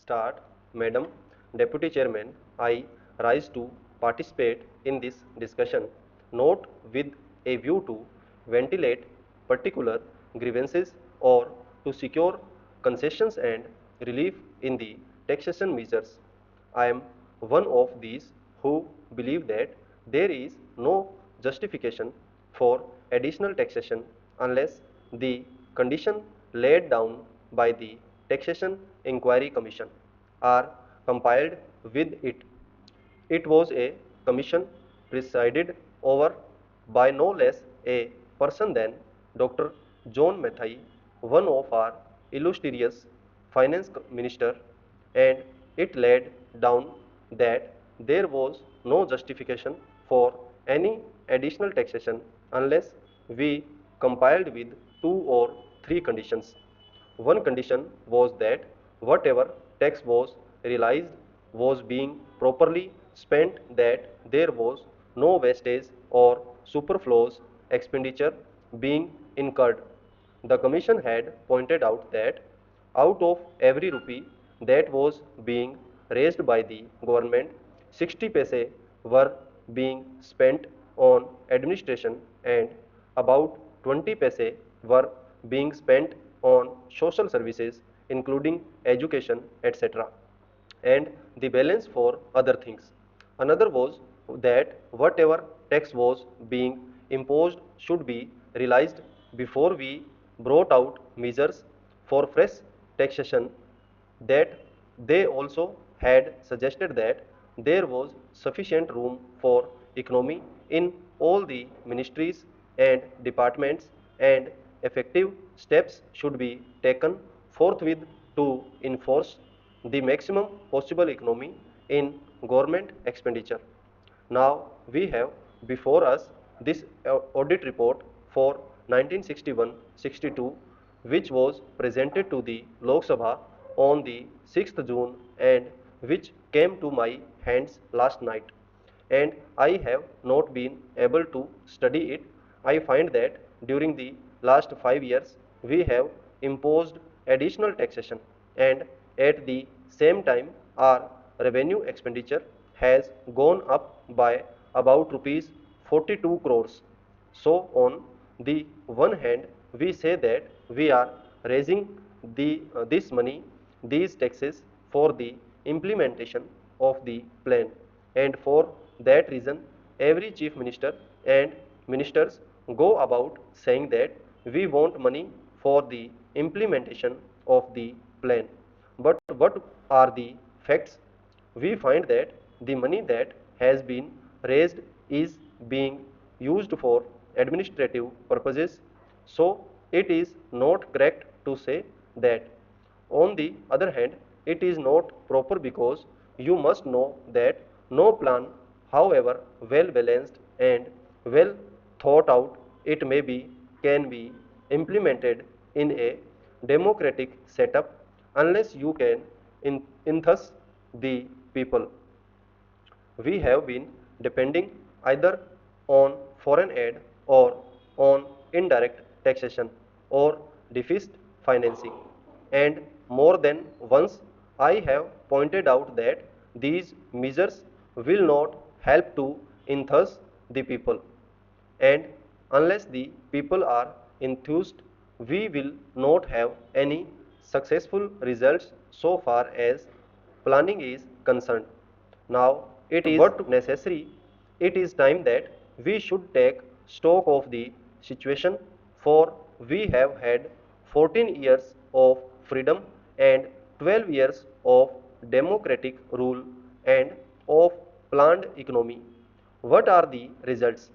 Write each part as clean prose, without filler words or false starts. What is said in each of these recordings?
start. Madam Deputy Chairman, I rise to participate in this discussion, not with a view to ventilate particular grievances or to secure concessions and relief in the taxation measures. I am one of these who believe that there is no justification for additional taxation unless the condition laid down by the Taxation Inquiry Commission are compiled with it. It was a commission presided over by no less a person than Dr. John Mathai, one of our illustrious finance minister, and it laid down that there was no justification for any additional taxation unless we compiled with two or three conditions. One condition was that whatever tax was realized was being properly spent, that there was no wastage or superfluous expenditure being incurred. The Commission had pointed out that out of every rupee that was being raised by the government, 60 paise were being spent on administration and about 20 paise were being spent on social services including education, etc., and the balance for other things. Another was that whatever tax was being imposed should be realized before we brought out measures for fresh taxation. That they also had suggested that there was sufficient room for economy in all the ministries and departments, and effective steps should be taken forthwith to enforce the maximum possible economy in government expenditure. Now we have before us this audit report for 1961-62, which was presented to the Lok Sabha on the 6th June and which came to my hands last night, and I have not been able to study it. I find that during the last 5 years we have imposed additional taxation, and at the same time our revenue expenditure has gone up by about rupees 42 crores. So on the one hand we say that we are raising this money, these taxes, for the implementation of the plan, and for that reason every chief minister and ministers go about saying that we want money for the implementation of the plan. But what are the facts? We find that the money that has been raised is being used for administrative purposes, so it is not correct to say that. On the other hand, it is not proper because you must know that no plan, however well balanced and well thought out it may be, can be implemented in a democratic setup unless you can enthuse the people. We have been depending either on foreign aid or on indirect taxation or deficit financing, and more than once I have pointed out that these measures will not help to enthuse the people, and unless the people are enthused, we will not have any successful results so far as planning is concerned. Now it is but necessary, it is time that we should take stock of the situation, for we have had 14 years of freedom and 12 years of democratic rule and of planned economy. What are the results?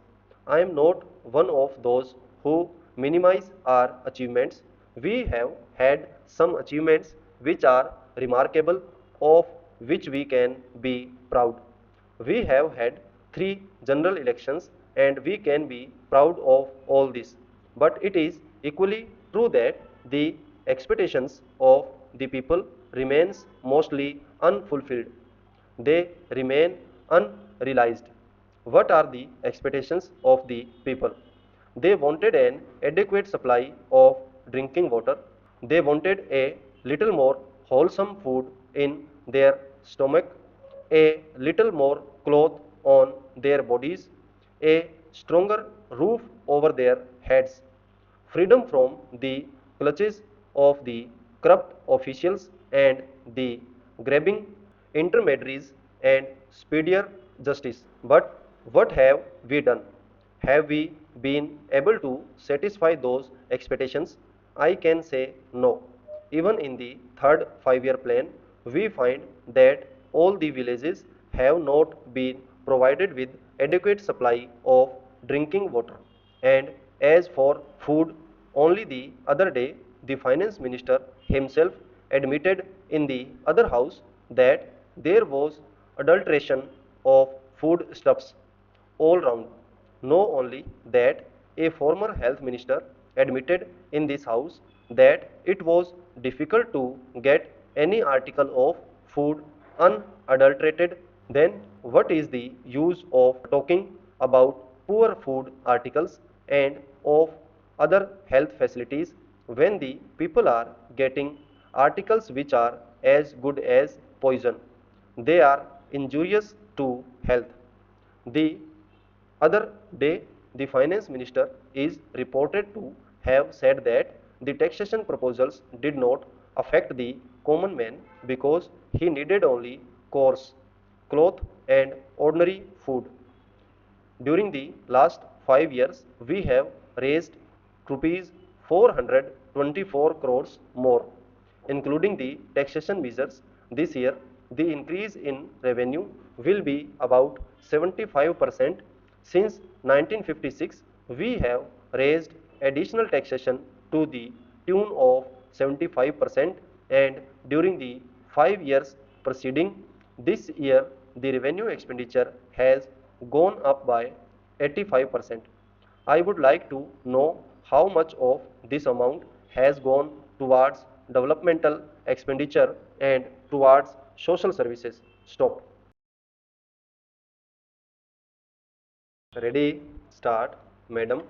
I am not one of those who minimize our achievements. We have had some achievements which are remarkable, of which we can be proud. We have had 3 general elections and we can be proud of all this. But it is equally true that the expectations of the people remains mostly unfulfilled. They remain unrealized. What are the expectations of the people? They wanted an adequate supply of drinking water. They wanted a little more wholesome food in their stomach, a little more cloth on their bodies, a stronger roof over their heads, freedom from the clutches of the corrupt officials and the grabbing intermediaries, and speedier justice. But what have we done? Have we been able to satisfy those expectations? I can say no. Even in the third 5-year plan, we find that all the villages have not been provided with adequate supply of drinking water. And as for food, only the other day the finance minister himself admitted in the other house that there was adulteration of foodstuffs all round. Know only that a former health minister admitted in this house that it was difficult to get any article of food unadulterated. Then what is the use of talking about poor food articles and of other health facilities when the people are getting articles which are as good as poison? They are injurious to health. The other day, the finance minister is reported to have said that the taxation proposals did not affect the common man because he needed only coarse cloth and ordinary food. During the last 5 years, we have raised rupees 424 crores more, including the taxation measures. This year, the increase in revenue will be about 75%. Since 1956, we have raised additional taxation to the tune of 75%, and during the 5 years preceding this year, the revenue expenditure has gone up by 85%. I would like to know how much of this amount has gone towards developmental expenditure and towards social services. Stop. Ready, start. Madam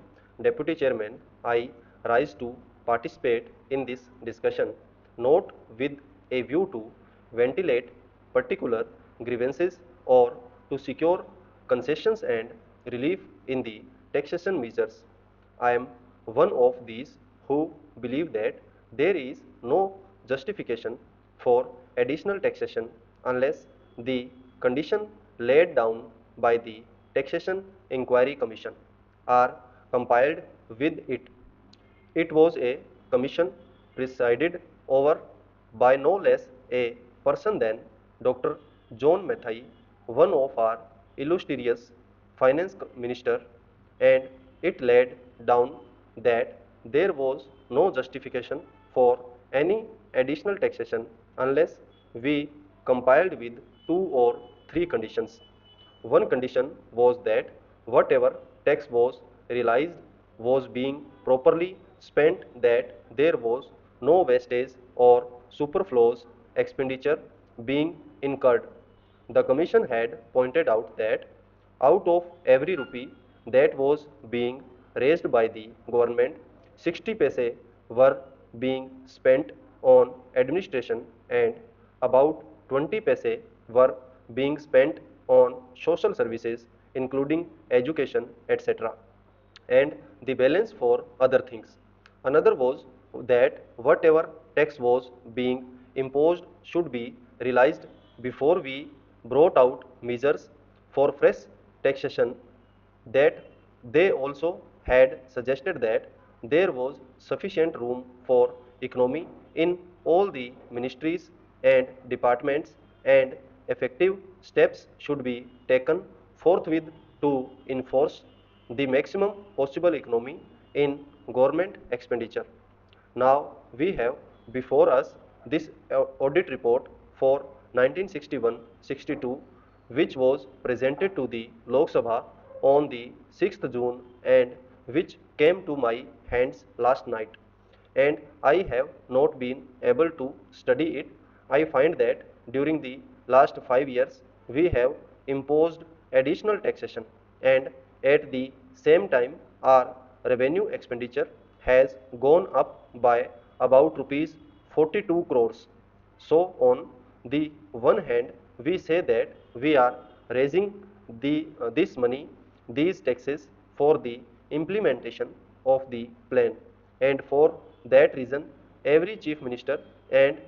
Deputy Chairman, I rise to participate in this discussion, not with a view to ventilate particular grievances or to secure concessions and relief in the taxation measures. I am one of these who believe that there is no justification for additional taxation unless the condition laid down by the Taxation Inquiry Commission are compiled with it. It was a commission presided over by no less a person than Dr. John Mathai, one of our illustrious finance minister, and it laid down that there was no justification for any additional taxation unless we compiled with 2 or 3 conditions. One condition was that whatever tax was realized was being properly spent, that there was no wastage or superfluous expenditure being incurred. The Commission had pointed out that out of every rupee that was being raised by the government, 60 paise were being spent on administration and about 20 paise were being spent on social services including education, etc., and the balance for other things. Another was that whatever tax was being imposed should be realized before we brought out measures for fresh taxation. That they also had suggested that there was sufficient room for economy in all the ministries and departments, and effective steps should be taken forthwith to enforce the maximum possible economy in government expenditure. Now we have before us this audit report for 1961-62, which was presented to the Lok Sabha on the 6th June and which came to my hands last night, and I have not been able to study it. I find that during the last 5 years we have imposed additional taxation, and at the same time our revenue expenditure has gone up by about rupees 42 crores. So on the one hand, we say that we are raising this money, these taxes for the implementation of the plan, and for that reason every chief minister and